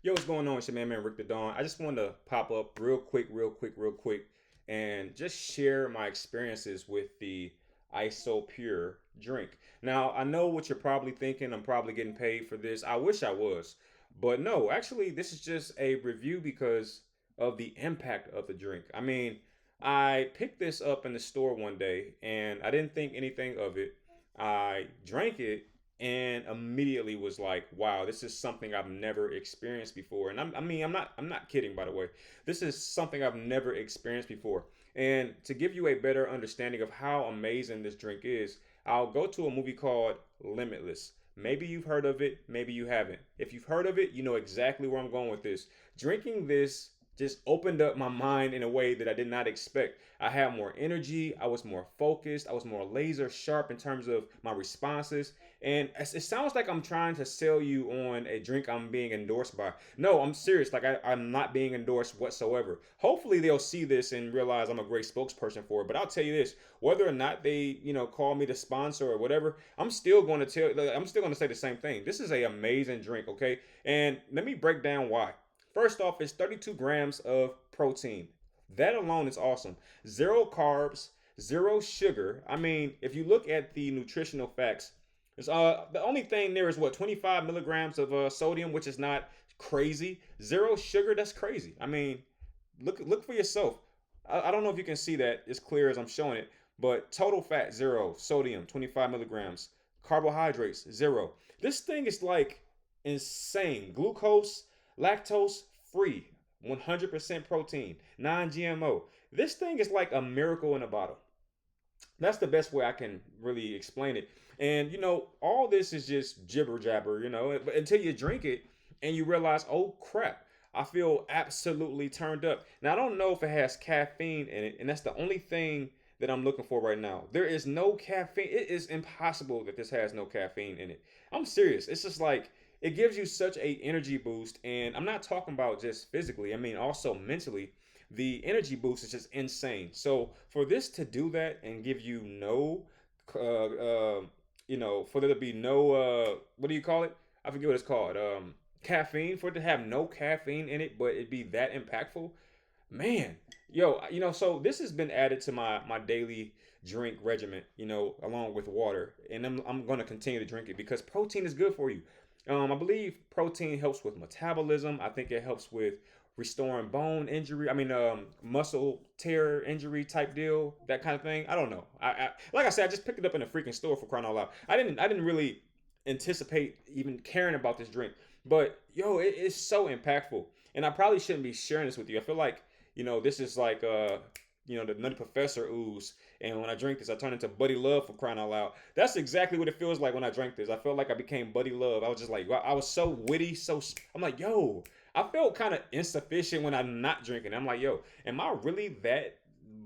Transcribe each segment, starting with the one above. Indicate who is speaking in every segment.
Speaker 1: Yo, what's going on? It's your man Rick the Dawn. I just wanted to pop up real quick, and just share my experiences with the Isopure drink. Now, I know what you're probably thinking. I'm probably getting paid for this. I wish I was. But no, actually, this is just a review because of the impact of the drink. I mean, I picked this up in the store one day and I didn't think anything of it. I drank it and immediately was like, "Wow, this is something I've never experienced before." And I'm not kidding, by the way. This is something I've never experienced before. And to give you a better understanding of how amazing this drink is, I'll go to a movie called Limitless. Maybe you've heard of it, maybe you haven't. If you've heard of it, you know exactly where I'm going with this. Drinking this just opened up my mind in a way that I did not expect. I had more energy, I was more focused, I was more laser sharp in terms of my responses. And it sounds like I'm trying to sell you on a drink I'm being endorsed by. No, I'm serious. Like I'm not being endorsed whatsoever. Hopefully they'll see this and realize I'm a great spokesperson for it. But I'll tell you this: whether or not they, call me the sponsor or whatever, I'm still going to I'm still going to say the same thing. This is a amazing drink, okay? And let me break down why. First off, it's 32 grams of protein. That alone is awesome. Zero carbs, zero sugar. I mean, if you look at the nutritional facts, it's, the only thing there is what, 25 milligrams of sodium, which is not crazy. Zero sugar, that's crazy. I mean, look for yourself. I don't know if you can see that as clear as I'm showing it, but total fat zero, sodium 25 milligrams, carbohydrates zero. This thing is like insane. Glucose, lactose free, 100% protein, non-GMO. This thing is like a miracle in a bottle. That's the best way I can really explain it. And all this is just jibber jabber, but until you drink it and you realize, oh crap, I feel absolutely turned up. Now I don't know if it has caffeine in it, and that's the only thing that I'm looking for right now. There is no caffeine. It is impossible that this has no caffeine in it. I'm serious. It's just like it gives you such a energy boost, and I'm not talking about just physically. I mean also mentally. The energy boost is just insane. So for this to do that and give you no, for there to be no, what do you call it? I forget what it's called. Caffeine, for it to have no caffeine in it, but it be that impactful, man. Yo, so this has been added to my daily drink regimen, along with water, and I'm going to continue to drink it because protein is good for you. I believe protein helps with metabolism. I think it helps with restoring bone injury. I mean, muscle tear injury type deal, that kind of thing. I don't know. Like I said, I just picked it up in a freaking store, for crying out loud. I didn't really anticipate even caring about this drink, but yo, it is so impactful, and I probably shouldn't be sharing this with you. I feel like this is like the Nutty Professor ooze. And when I drink this, I turn into Buddy Love, for crying out loud. That's exactly what it feels like when I drank this. I felt like I became Buddy Love. I was just like, wow, I was so witty, I'm like, yo, I felt kind of insufficient when I'm not drinking. I'm like, yo, am I really that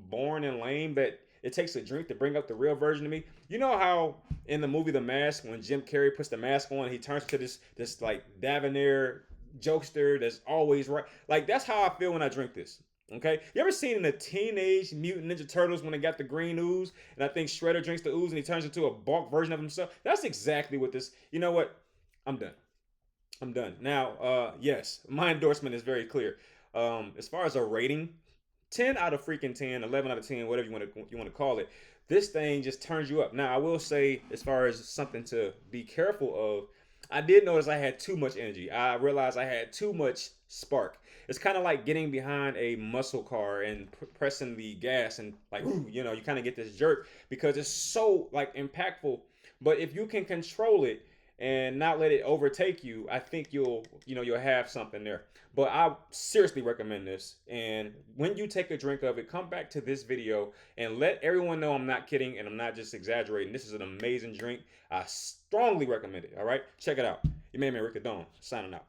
Speaker 1: boring and lame that it takes a drink to bring up the real version of me? You know how in the movie The Mask, when Jim Carrey puts the mask on, he turns to this like debonair jokester that's always right. Like that's how I feel when I drink this. Okay, you ever seen in the Teenage Mutant Ninja Turtles when they got the green ooze, and I think Shredder drinks the ooze and he turns into a bulk version of himself? That's exactly what this. You know what? I'm done. I'm done. Now, yes, my endorsement is very clear. As far as a rating, 10 out of freaking 10, 11 out of 10, whatever you want to call it. This thing just turns you up. Now, I will say, as far as something to be careful of, I did notice I had too much energy. I realized I had too much spark. It's kind of like getting behind a muscle car and pressing the gas and like, ooh, you kind of get this jerk because it's so like impactful. But if you can control it and not let it overtake you, I think you'll have something there. But I seriously recommend this. And when you take a drink of it, come back to this video and let everyone know I'm not kidding and I'm not just exaggerating. This is an amazing drink. I strongly recommend it. All right, check it out. Your man Rick the Dawn signing out.